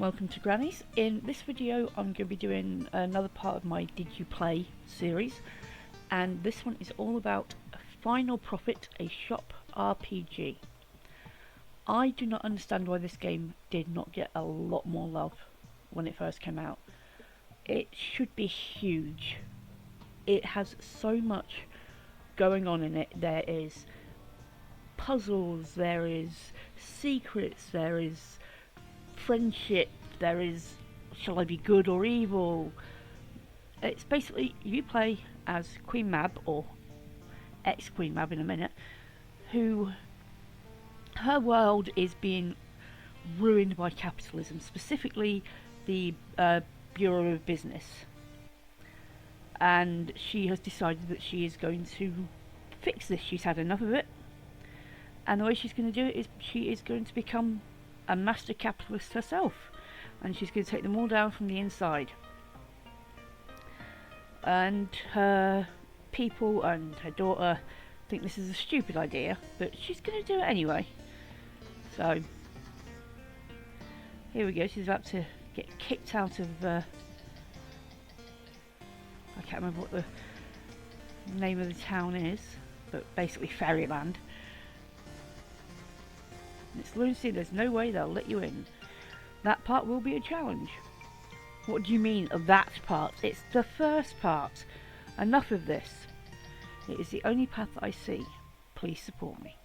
welcome to Granny's. In this video I'm going to be doing another part of my Did You Play series, and this one is all about Final Profit, a shop RPG. I do not understand why this game did not get a lot more love when it first came out. It should be huge. It has so much going on in it. There is puzzles, there is secrets, there is friendship, there is shall I be good or evil. It's basically you play as Queen Mab, or ex-Queen Mab in a minute, who her world is being ruined by capitalism, specifically the Bureau of Business, and she has decided that she is going to fix this. She's had enough of it, and the way she's going to do it is she is going to become a master capitalist herself, and she's going to take them all down from the inside. And her people and her daughter think this is a stupid idea, but she's going to do it anyway. So here we go. She's about to get kicked out of I can't remember what the name of the town is, but basically Fairyland. It's lunacy, there's no way they'll let you in. That part will be a challenge. What do you mean, that part? It's the first part. Enough of this. It is the only path that I see. Please support me.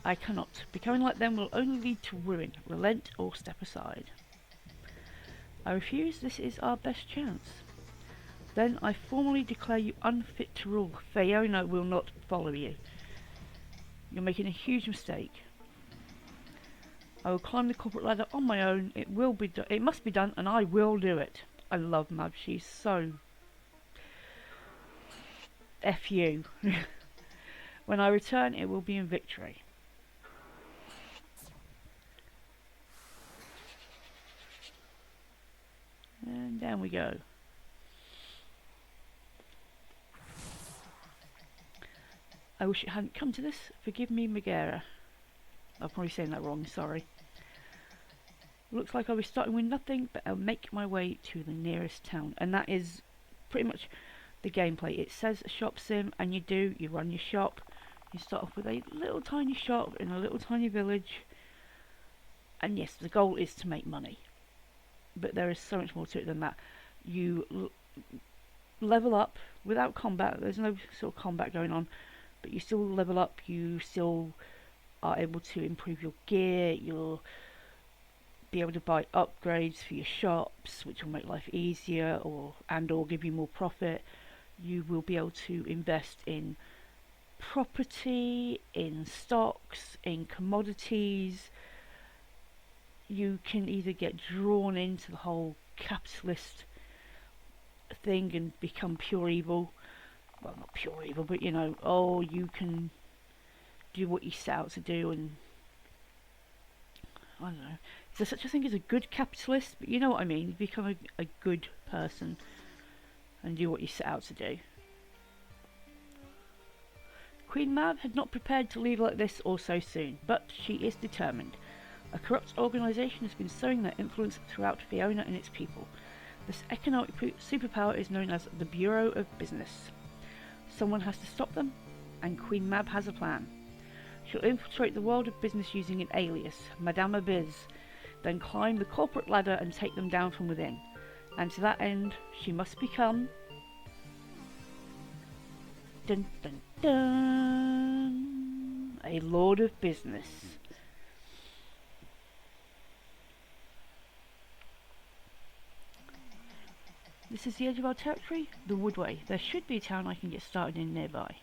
I cannot. Becoming like them will only lead to ruin. Relent or step aside. I refuse. This is our best chance. Then I formally declare you unfit to rule. Fiona will not follow you. You're making a huge mistake. I will climb the corporate ladder on my own. It will be done. It must be done, and I will do it. I love Mab. She's so F you. When I return, it will be in victory. And down we go. I wish it hadn't come to this. Forgive me, Megara. I'm probably saying that wrong, sorry. Looks like I'll be starting with nothing, but I'll make my way to the nearest town. And that is pretty much the gameplay. It says shop sim, and you run your shop. You start off with a little tiny shop in a little tiny village. And yes, the goal is to make money. But there is so much more to it than that. You level up without combat. There's no sort of combat going on. But you still level up, you still are able to improve your gear, you'll be able to buy upgrades for your shops, which will make life easier or give you more profit. You will be able to invest in property, in stocks, in commodities. You can either get drawn into the whole capitalist thing and become pure evil. Well, not pure evil, but you know, you can do what you set out to do, and I don't know. Is there such a thing as a good capitalist? But you know what I mean. You become a good person and do what you set out to do. Queen Mab had not prepared to leave like this or so soon, but she is determined. A corrupt organisation has been sowing their influence throughout Fiona and its people. This economic superpower is known as the Bureau of Business. Someone has to stop them, and Queen Mab has a plan. She'll infiltrate the world of business using an alias, Madame Abiz, then climb the corporate ladder and take them down from within. And to that end, she must become... dun dun dun! A Lord of Business. This is the edge of our territory, the Woodway. There should be a town I can get started in nearby.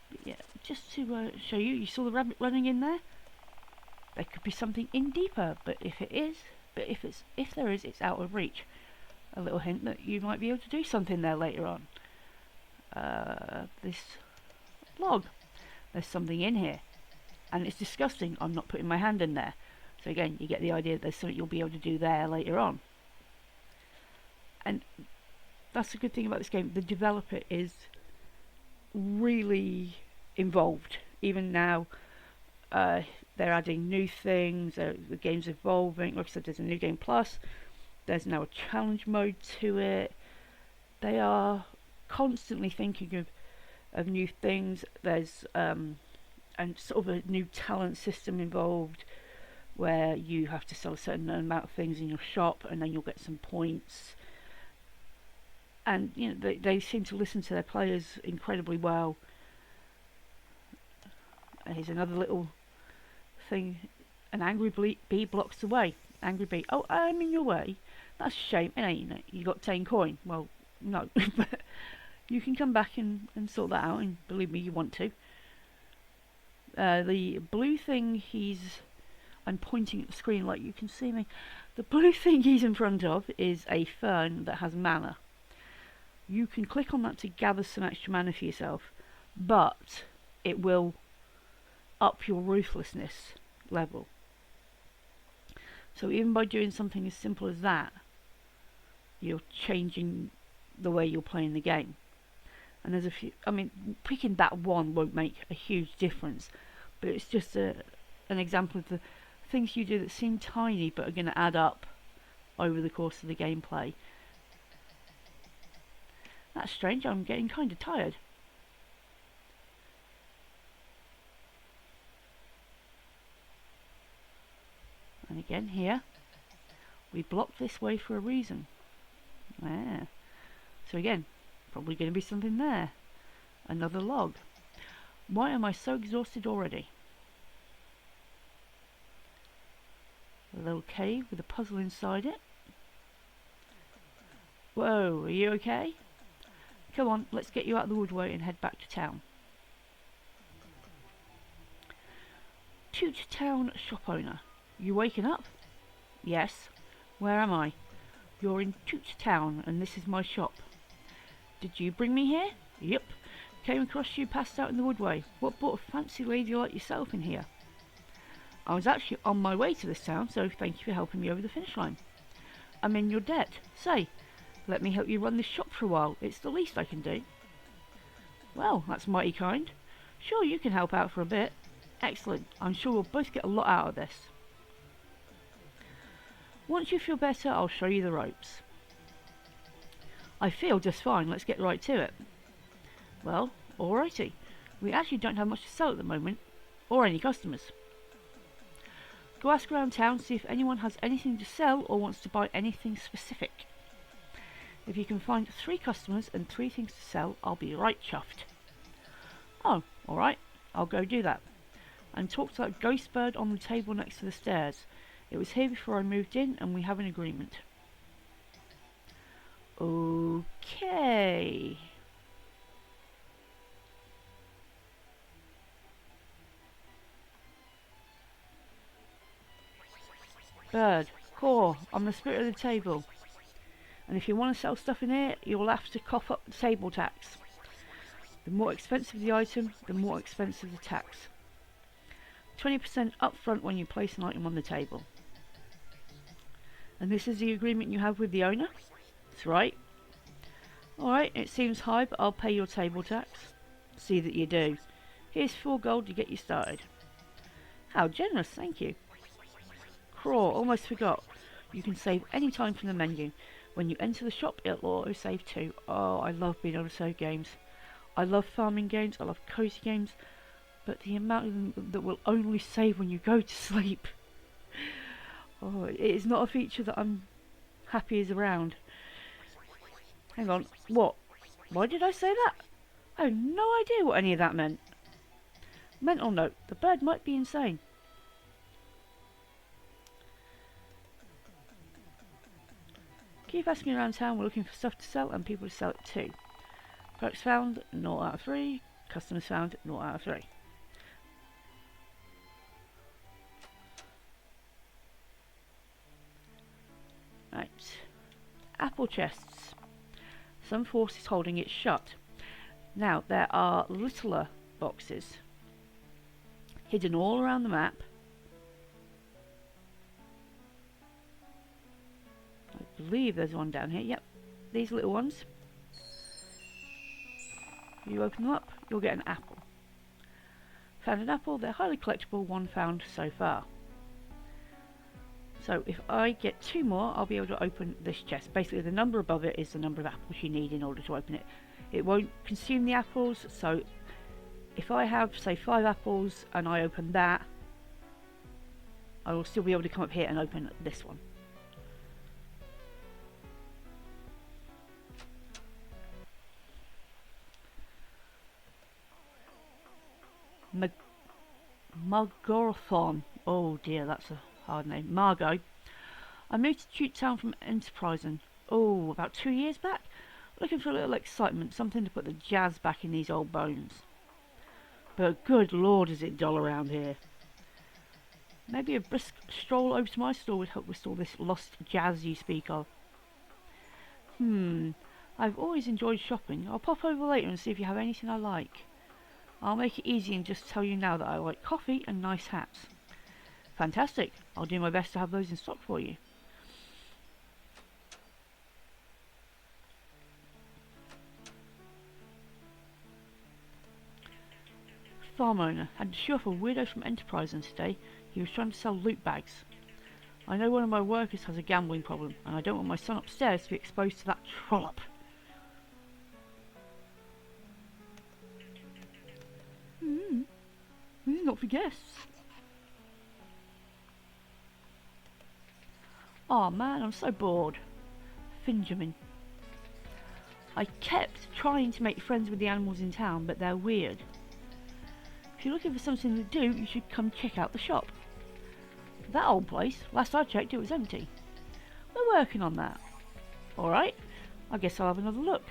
But yeah, just to show you, you saw the rabbit running in there? There could be something in deeper, but if there is, it's out of reach. A little hint that you might be able to do something there later on. This log. There's something in here. And it's disgusting. I'm not putting my hand in there. So again, you get the idea that there's something you'll be able to do there later on. And that's the good thing about this game. The developer is really involved. Even now, they're adding new things. The game's evolving. Like I said, there's a new game plus. There's now a challenge mode to it. They are constantly thinking of new things. There's and sort of a new talent system involved, where you have to sell a certain amount of things in your shop, and then you'll get some points. And you know, they seem to listen to their players incredibly well. Here's another little thing. An angry bee blocks the way. Angry bee. Oh, I'm in your way. That's a shame. It ain't it? You got 10 coin. Well, no. But you can come back and sort that out, and believe me, you want to. The blue thing I'm pointing at the screen like you can see me. The blue thing he's in front of is a fern that has mana. You can click on that to gather some extra mana for yourself, but it will up your ruthlessness level. So even by doing something as simple as that, you're changing the way you're playing the game. And there's a few, I mean, picking that one won't make a huge difference, but it's just an example of the things you do that seem tiny but are going to add up over the course of the gameplay. That's strange, I'm getting kind of tired. And again here, we blocked this way for a reason. There. So again, probably going to be something there. Another log. Why am I so exhausted already? A little cave with a puzzle inside it. Whoa, are you okay? Come on, let's get you out of the woodway and head back to town. Toot Town shop owner. You waking up? Yes. Where am I? You're in Toot Town and this is my shop. Did you bring me here? Yep. Came across you passed out in the woodway. What brought a fancy lady like yourself in here? I was actually on my way to this town, so thank you for helping me over the finish line. I'm in your debt. Say, let me help you run this shop for a while. It's the least I can do. Well, that's mighty kind. Sure, you can help out for a bit. Excellent. I'm sure we'll both get a lot out of this. Once you feel better, I'll show you the ropes. I feel just fine. Let's get right to it. Well, alrighty. We actually don't have much to sell at the moment, or any customers. Go ask around town, see if anyone has anything to sell or wants to buy anything specific. If you can find 3 customers and 3 things to sell, I'll be right chuffed. Oh, alright. I'll go do that. And talk to that ghost bird on the table next to the stairs. It was here before I moved in and we have an agreement. Okay. Bird, caw, I'm the spirit of the table. And if you want to sell stuff in here, you'll have to cough up the table tax. The more expensive the item, the more expensive the tax. 20% upfront when you place an item on the table. And this is the agreement you have with the owner? That's right. Alright, it seems high, but I'll pay your table tax. See that you do. Here's 4 gold to get you started. How generous, thank you. Craw, almost forgot. You can save any time from the menu. When you enter the shop, it'll auto-save too. Oh, I love being able to save games. I love farming games, I love cozy games, but the amount of them that will only save when you go to sleep. Oh, it is not a feature that I'm happy is around. Hang on, what? Why did I say that? I have no idea what any of that meant. Mental note, the bird might be insane. Keep asking around town, we're looking for stuff to sell and people to sell it to. Products found, 0 out of 3. Customers found, 0 out of 3. Right. Apple chests. Some force is holding it shut. Now, there are littler boxes hidden all around the map. I believe there's one down here. Yep, these little ones. You open them up, you'll get an apple. Found an apple, they're highly collectible, one found so far. So if I get 2 more, I'll be able to open this chest. Basically, the number above it is the number of apples you need in order to open it. It won't consume the apples, so if I have, say, 5 apples and I open that, I will still be able to come up here and open this one. Margothon. Oh dear, that's a hard name. Margot. I moved to Jute Town from Enterprising. Oh, about 2 years back. Looking for a little excitement, something to put the jazz back in these old bones. But good lord, is it dull around here. Maybe a brisk stroll over to my store would help restore this lost jazz you speak of. I've always enjoyed shopping. I'll pop over later and see if you have anything I like. I'll make it easy and just tell you now that I like coffee and nice hats. Fantastic. I'll do my best to have those in stock for you. Farm owner. Had to shoo off a weirdo from Enterprising today. He was trying to sell loot bags. I know one of my workers has a gambling problem, and I don't want my son upstairs to be exposed to that trollop. Not for guests. Aw man, I'm so bored. Finjamin. I kept trying to make friends with the animals in town, but they're weird. If you're looking for something to do, you should come check out the shop. That old place, last I checked it was empty. We're working on that. Alright, I guess I'll have another look.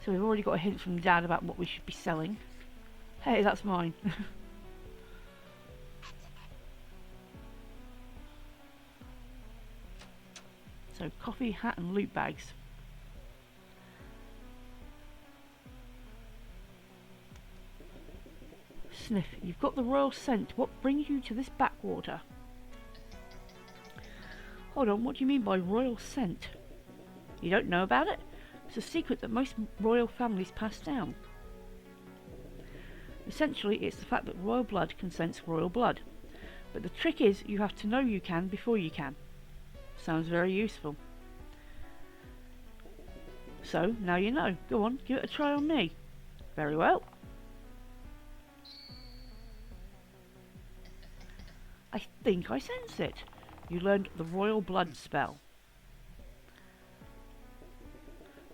So we've already got a hint from Dad about what we should be selling. Hey, that's mine. So coffee, hat and loot bags. Sniff, you've got the royal scent. What brings you to this backwater? Hold on, what do you mean by royal scent? You don't know about it? It's a secret that most royal families pass down. Essentially, it's the fact that royal blood can sense royal blood. But the trick is, you have to know you can before you can. Sounds very useful. So, now you know. Go on, give it a try on me. Very well. I think I sense it. You learned the royal blood spell.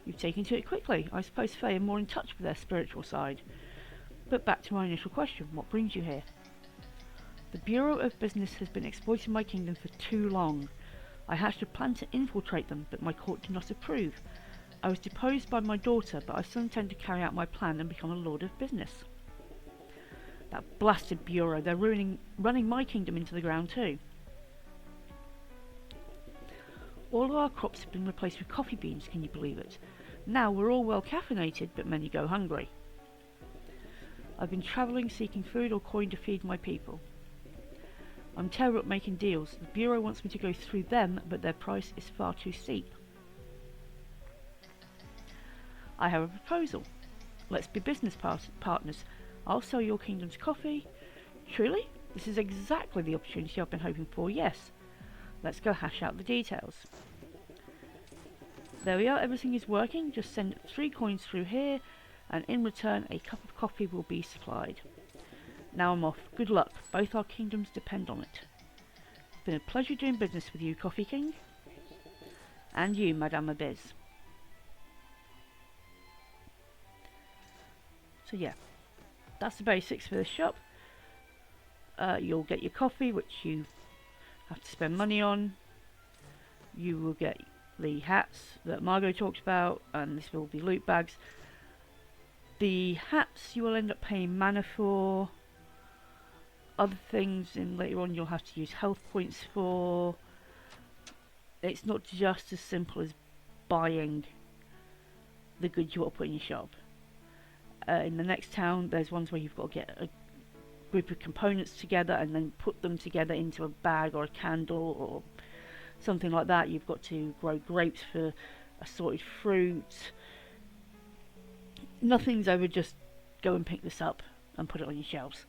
You've taken to it quickly. I suppose Fae are more in touch with their spiritual side. But back to my initial question, what brings you here? The Bureau of Business has been exploiting my kingdom for too long. I hatched a plan to infiltrate them, but my court did not approve. I was deposed by my daughter, but I still intend to carry out my plan and become a lord of business. That blasted Bureau, they're running my kingdom into the ground too. All of our crops have been replaced with coffee beans, can you believe it? Now we're all well caffeinated, but many go hungry. I've been travelling seeking food or coin to feed my people. I'm terrible at making deals. The Bureau wants me to go through them, but their price is far too steep. I have a proposal. Let's be business partners. I'll sell your kingdom's coffee. Truly? This is exactly the opportunity I've been hoping for, yes. Let's go hash out the details. There we are, everything is working. Just send 3 coins through here, and in return a cup of coffee will be supplied. Now I'm off. Good luck. Both our kingdoms depend on it. It's been a pleasure doing business with you, Coffee King. And you, Madame Abiz. So yeah, that's the basics for this shop. You'll get your coffee, which you have to spend money on. You will get the hats that Margot talked about, and this will be loot bags. The hats you will end up paying mana for. Other things in later on you'll have to use health points for. It's not just as simple as buying the goods you want to put in your shop. In the next town there's ones where you've got to get a group of components together and then put them together into a bag or a candle or something like that. You've got to grow grapes for assorted fruit. nothing's ever just go and pick this up and put it on your shelves.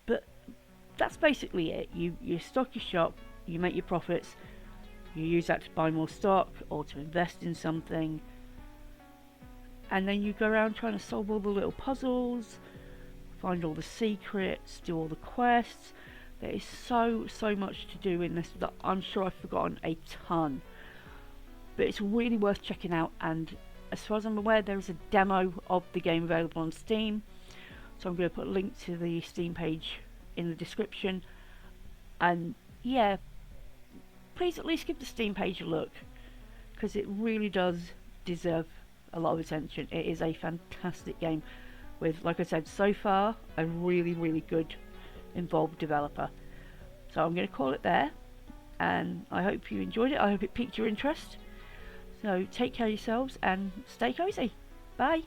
But that's basically it. You stock your shop, you make your profits, you use that to buy more stock or to invest in something, and then you go around trying to solve all the little puzzles, find all the secrets, do all the quests. There is so much to do in this that I'm sure I've forgotten a ton, but it's really worth checking out. And as far as I'm aware, there is a demo of the game available on Steam, so I'm going to put a link to the Steam page in the description. And yeah, please at least give the Steam page a look, because it really does deserve a lot of attention. It is a fantastic game with, like I said, so far a really good involved developer. So I'm going to call it there, and I hope you enjoyed it. I hope it piqued your interest. So take care of yourselves and stay cozy. Bye.